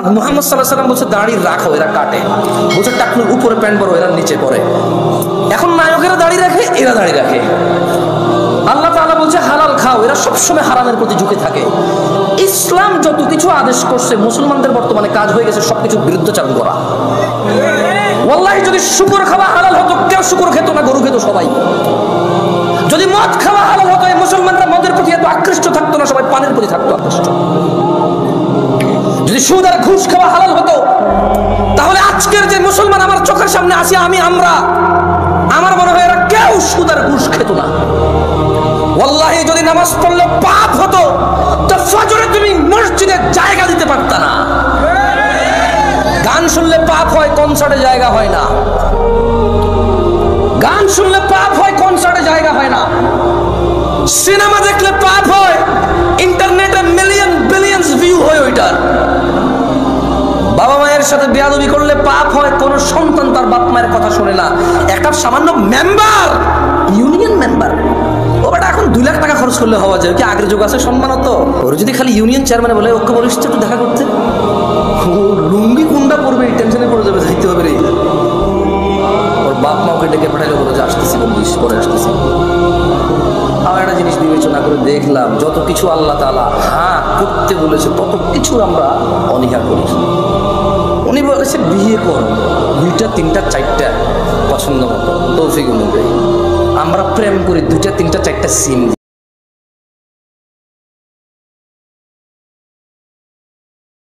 মুহাম্মদ সাল্লাল্লাহু আলাইহি ওয়াসাল্লাম বলছে দাড়ি রাখো, এরা কাটে। বলছে টাকনুর উপরে প্যান্ট পরো, এরা নিচে পরে। এখন নায়কেরা দাড়ি রাখে, এরা দাড়ি রাখে। আল্লাহ তাআলা বলছে হালাল খাও, এরা সবসময় হারামের প্রতি ঝুঁকে থাকে। ইসলাম যত কিছু আদেশ করছে, মুসলমানদের বর্তমানে কাজ হয়ে গেছে সবকিছু বিরুদ্ধাচরণ করা। ওয়াল্লাহি যদি শুকর খাওয়া হালাল হতো, কেউ শুকর খেত না, গরু খেত সবাই। যদি মদ খাওয়া হালাল হতো, এই মুসলমানরা মদের প্রতি এত আকৃষ্ট থাকতো না, সবাই পানের প্রতি থাকতো আকৃষ্ট। যদি সুদ আর ঘুষ খাওয়া হালাল হতো, তাহলে আজকের যে মুসলমান আমার চোখের সামনে আসি, আমরা আমার মনে হয় এরা কেউ সুদ আর ঘুষ খেত না। ওয়াল্লাহি যদি নামাজ পড়লে পাপ হতো, তো ফজরে তুমি মসজিদে জায়গা দিতে পারতা না। গান শুনলে পাপ হয়, কনসার্টে জায়গা হয় না। গান শুনলে পাপ হয়, কনসার্টে জায়গা হয় না। সিনেমা দেখলে পাপ হয়, ইন্টারনেটে মিলিয়ন বিলিয়ন্স ভিউ হয় ওইটার। বাবা মায়ের সাথে বেয়াদবি করলে পাপ হয়, কোন সন্তান তার বাপ মায়ের কথা শুনে না। একটা সামান্য মেম্বার, ইউনিয়ন মেম্বার, ও বাট এখন 2 লাখ টাকা খরচ করলে হওয়া যায় কি? আগের যুগ আছে সম্মানত। ওর যদি খালি ইউনিয়ন চেয়ারম্যান বলে ওকে বলিস একটু দেখা করতে, ও লুঙ্গি কোনটা পড়বে এই টেনশনে পড়ে যাবে, যাইতে হবে রে। ওর বাপ মা ওকে ডেকে পাঠাইলে বলে যে আসতেছি, বলিস পরে আসতেছি। আমার একটা জিনিস বিবেচনা করে দেখলাম, যত কিছু আল্লাহ তাআলা হ্যাঁ করতে বলেছে তত কিছু আমরা অনীহা করি। উনি বলেছে বিয়ে কর, 2টা 3টা 4টা পছন্দ মতো তৌফিক অনুযায়ী। আমরা প্রেম করি 2টা 3টা 4টা সিম।